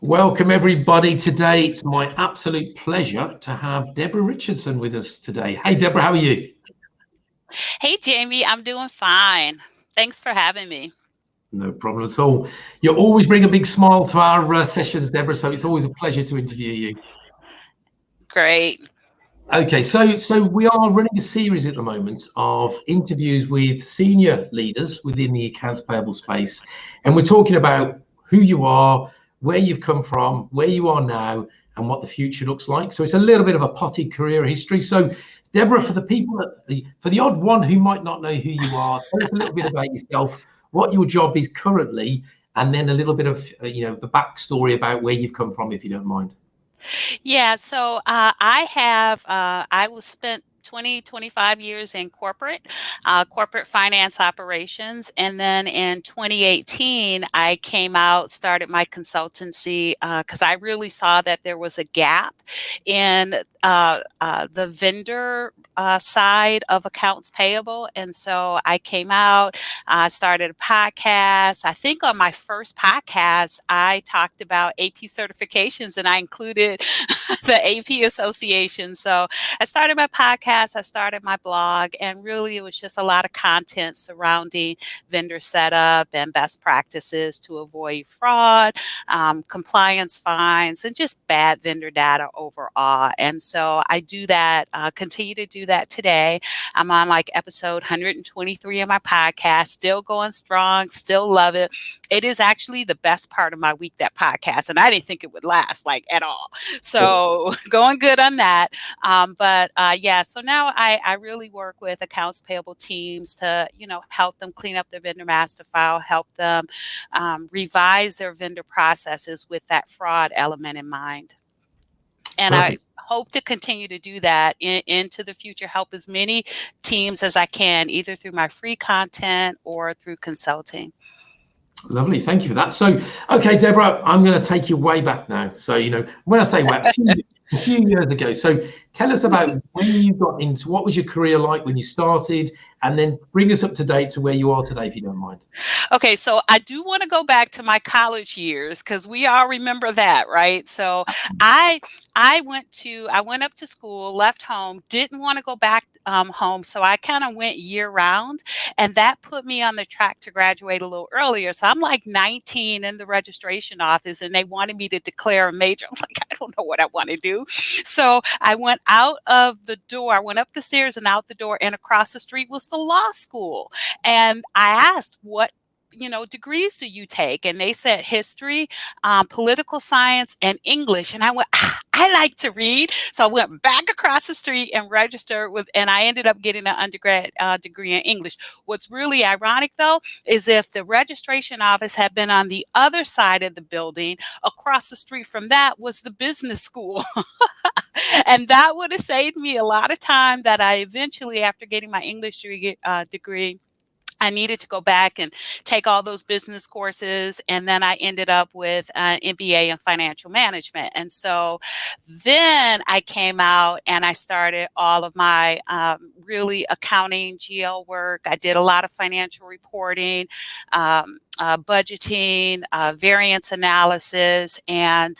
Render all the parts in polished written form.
Welcome everybody. Today it's my absolute pleasure to have Debra Richardson with us today. Hey Debra, how are you? Hey, Jamie, I'm doing fine. Thanks for having me. No problem at all. You always bring a big smile to our sessions, Debra, so it's always a pleasure to interview you. Great. Okay, so we are running a series at the moment of interviews with senior leaders within the accounts payable space, and we're talking about who you are, where you've come from, where you are now, and what the future looks like. So it's a little bit of a potted career history. So, Debra, for the people, for the odd one who might not know who you are, tell us a little bit about yourself, what your job is currently, and then a little bit of the backstory about where you've come from, if you don't mind. Yeah, so I was spent 25 years in corporate finance operations. And then in 2018, I came out, started my consultancy because I really saw that there was a gap in the vendor side of accounts payable. And so I came out, started a podcast. I think on my first podcast, I talked about AP certifications and I included the AP Association. So I started my podcast, I started my blog, and really it was just a lot of content surrounding vendor setup and best practices to avoid fraud, compliance fines, and just bad vendor data overall. And so I do that, continue to do that today. I'm on like episode 123 of my podcast, still going strong, still love it. It is actually the best part of my week, that podcast. And I didn't think it would last like at all. So going good on that. Yeah, so now I really work with accounts payable teams to, help them clean up their vendor master file, help them revise their vendor processes with that fraud element in mind. And I Perfect. hope to continue to do that into the future, help as many teams as I can, either through my free content or through consulting. Lovely, thank you for that. So, okay, Debra, I'm going to take you way back now. So, when I say way, a few years ago. So, tell us about when you got into, what was your career like when you started, and then bring us up to date to where you are today, if you don't mind. Okay, so I do want to go back to my college years because we all remember that, right? So I I went up to school, left home, didn't want to go back home, so I kind of went year round, and that put me on the track to graduate a little earlier. So I'm like 19 in the registration office, and they wanted me to declare a major. I'm like, I don't know what I want to do. So I went out of the door. I went up the stairs and out the door, and across the street was the law school. And I asked, what degrees do you take? And they said history, political science, and English. And I went, I like to read. So I went back across the street and registered with, and I ended up getting an undergrad degree in English. What's really ironic, though, is if the registration office had been on the other side of the building, across the street from that was the business school. And that would have saved me a lot of time that I eventually, after getting my English degree, I needed to go back and take all those business courses. And then I ended up with an MBA in financial management. And so then I came out and I started all of my really accounting GL work. I did a lot of financial reporting, budgeting, variance analysis, and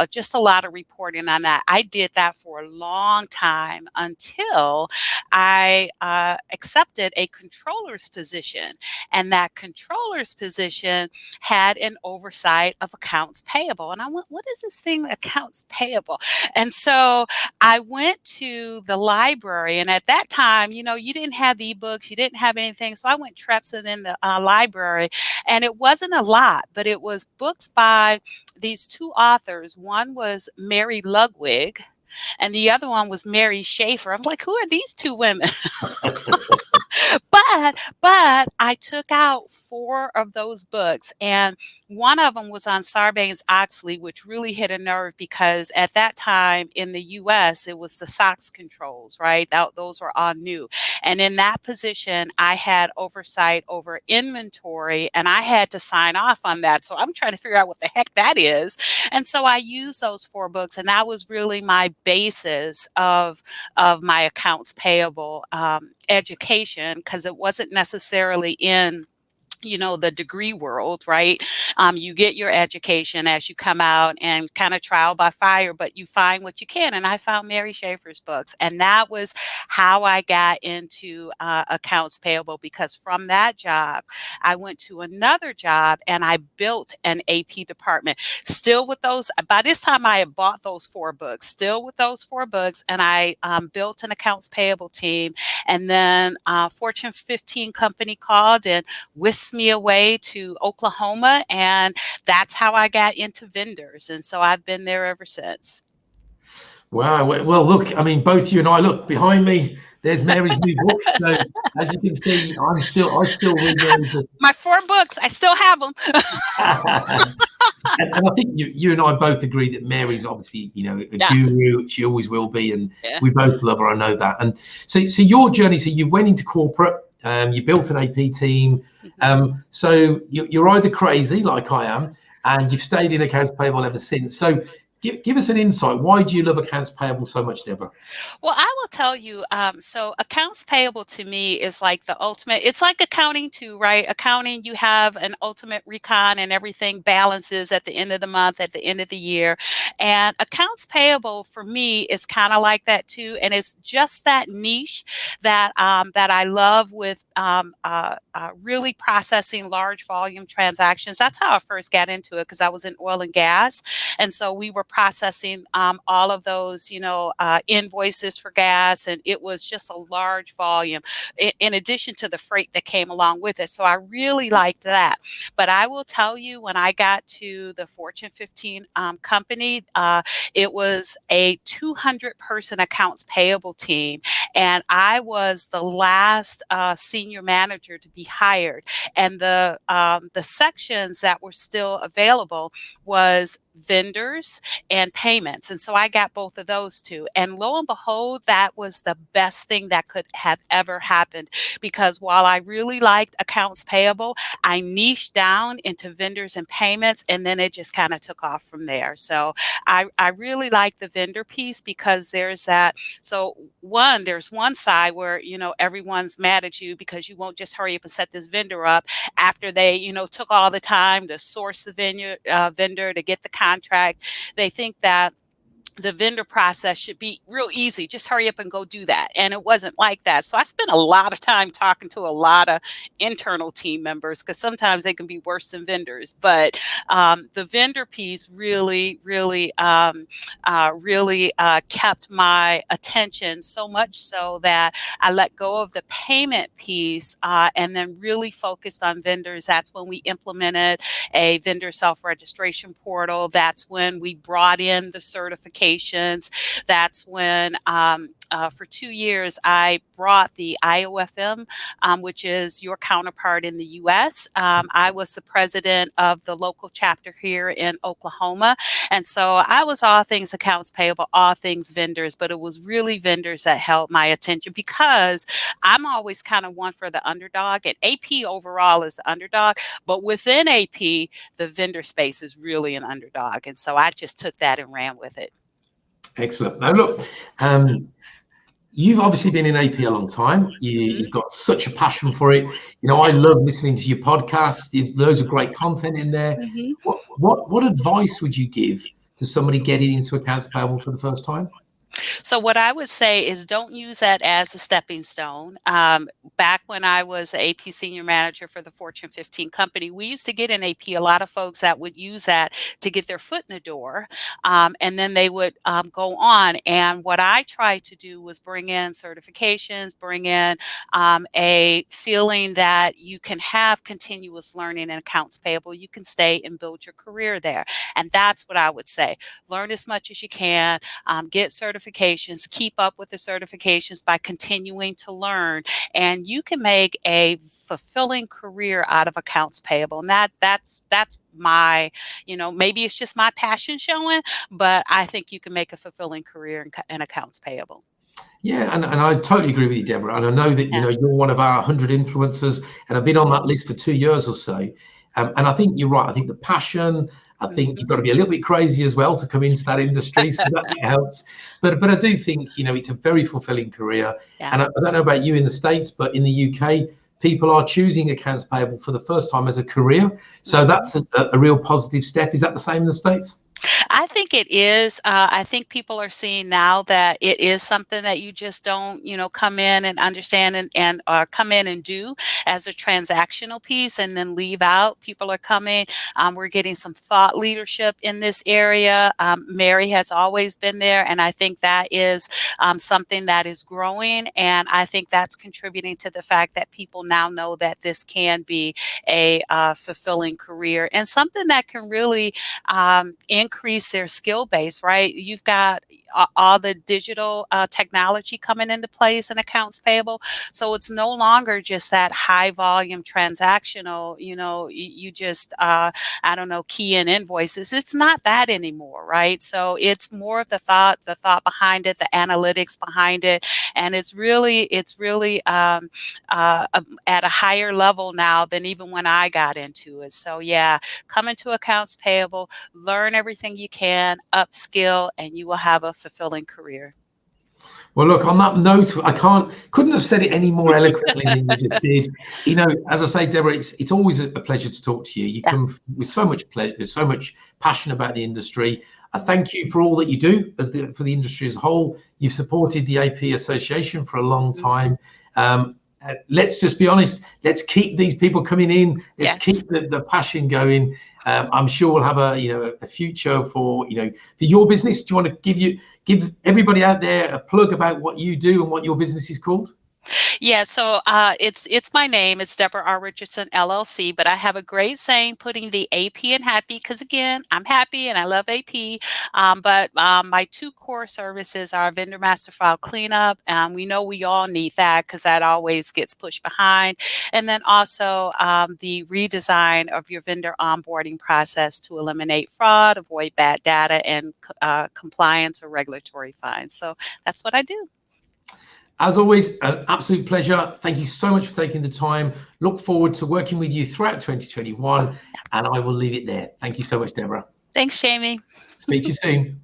just a lot of reporting on that. I did that for a long time until I accepted a controller's position. And that controller's position had an oversight of accounts payable. And I went, what is this thing, accounts payable? And so I went to the library. And at that time, you didn't have ebooks, you didn't have anything. So I went trepsing in the library. And it wasn't a lot, but it was books by these two authors. One was Mary Ludwig, and the other one was Mary Schaeffer. I'm like, who are these two women? but I took out 4 of those books, and one of them was on Sarbanes-Oxley, which really hit a nerve because at that time in the U.S. it was the SOX controls, right? Those were all new, and in that position I had oversight over inventory, and I had to sign off on that. So I'm trying to figure out what the heck that is, and so I used those 4 books, and that was really my basis of my accounts payable education, because it wasn't necessarily in the degree world, right? You get your education as you come out and kind of trial by fire, but you find what you can. And I found Mary Schaeffer's books. And that was how I got into accounts payable, because from that job, I went to another job and I built an AP department. Still with those, by this time I had bought those 4 books, still with those 4 books. And I built an accounts payable team. And then Fortune 15 company called and whisked me away to Oklahoma, and that's how I got into vendors. And so I've been there ever since. Wow. Well, look, I mean, both you and I, look behind me, there's Mary's new book. So as you can see, I still read Mary's book. My 4 books, I still have them. And I think you and I both agree that Mary's obviously, a guru. She always will be, and we both love her. I know that. And so your journey. So you went into corporate. You built an AP team. So you're either crazy like I am, and you've stayed in accounts payable ever since. So give us an insight. Why do you love accounts payable so much, Debra? Well, I will tell you, so accounts payable to me is like the ultimate, it's like accounting too, right? Accounting, you have an ultimate recon and everything balances at the end of the month, at the end of the year. And accounts payable for me is kind of like that too. And it's just that niche that that I love with really processing large volume transactions. That's how I first got into it, because I was in oil and gas. And so we were processing all of those, invoices for gas, and it was just a large volume in addition to the freight that came along with it. So I really liked that. But I will tell you, when I got to the Fortune 15 company, it was a 200-person accounts payable team, and I was the last senior manager to be hired. And the sections that were still available was vendors and payments. And so I got both of those too. And lo and behold, that was the best thing that could have ever happened, because while I really liked accounts payable, I niched down into vendors and payments, and then it just kind of took off from there. So I really like the vendor piece, because there's that. So there's one side where, everyone's mad at you because you won't just hurry up and set this vendor up after they, took all the time to source the vendor to get the contract. They think that the vendor process should be real easy. Just hurry up and go do that. And it wasn't like that. So I spent a lot of time talking to a lot of internal team members, because sometimes they can be worse than vendors. But the vendor piece really kept my attention, so much so that I let go of the payment piece and then really focused on vendors. That's when we implemented a vendor self-registration portal. That's when we brought in the certifications. That's when for 2 years I brought the IOFM, which is your counterpart in the U.S. I was the president of the local chapter here in Oklahoma. And so I was all things accounts payable, all things vendors, but it was really vendors that held my attention, because I'm always kind of one for the underdog, and AP overall is the underdog, but within AP, the vendor space is really an underdog. And so I just took that and ran with it. Excellent. Now, look, you've obviously been in AP a long time. You've got such a passion for it. I love listening to your podcast. There's loads of great content in there. What advice would you give to somebody getting into accounts payable for the first time? So what I would say is, don't use that as a stepping stone. Back when I was AP senior manager for the Fortune 15 company, we used to get in AP a lot of folks that would use that to get their foot in the door, and then they would go on. And what I tried to do was bring in certifications, bring in a feeling that you can have continuous learning in accounts payable. You can stay and build your career there. And that's what I would say. Learn as much as you can, get certifications, keep up with the certifications by continuing to learn, and you can make a fulfilling career out of accounts payable. And that's my, maybe it's just my passion showing, but I think you can make a fulfilling career in accounts payable. Yeah, and I totally agree with you, Debra. And I know that you're one of our 100 influencers, and I've been on that list for 2 years or so. And I think you're right. I think the passion, I think you've got to be a little bit crazy as well to come into that industry, so that helps. But I do think, it's a very fulfilling career. And I don't know about you in the States, but in the UK, people are choosing accounts payable for the first time as a career. So that's a real positive step. Is that the same in the States? I think it is. I think people are seeing now that it is something that you just don't, come in and understand and come in and do as a transactional piece and then leave out. People are coming. We're getting some thought leadership in this area. Mary has always been there, and I think that is something that is growing. And I think that's contributing to the fact that people now know that this can be a fulfilling career and something that can really increase their skill base, right? You've got all the digital technology coming into place in accounts payable. So it's no longer just that high volume transactional, you just, key in invoices. It's not that anymore, right? So it's more of the thought behind it, the analytics behind it. And it's really at a higher level now than even when I got into it. So yeah, come into accounts payable, learn everything you can, upskill, and you will have a fulfilling career. Well, look, on that note, couldn't have said it any more eloquently than you just did. As I say, Deborah, it's always a pleasure to talk to you. You come with so much pleasure, so much passion about the industry. I thank you for all that you do for the industry as a whole. You've supported the AP Association for a long time. Let's just be honest. Let's keep these people coming in. Let's keep the passion going. I'm sure we'll have a future for your business. Do you want to give everybody out there a plug about what you do and what your business is called? Yeah, so it's my name. It's Debra Richardson LLC, but I have a great saying putting the AP in happy because again, I'm happy and I love AP. But my two core services are vendor master file cleanup. We know we all need that because that always gets pushed behind. And then also the redesign of your vendor onboarding process to eliminate fraud, avoid bad data, and compliance or regulatory fines. So that's what I do. As always, an absolute pleasure. Thank you so much for taking the time. Look forward to working with you throughout 2021, and I will leave it there. Thank you so much, Deborah. Thanks, Jamie. Speak to you soon.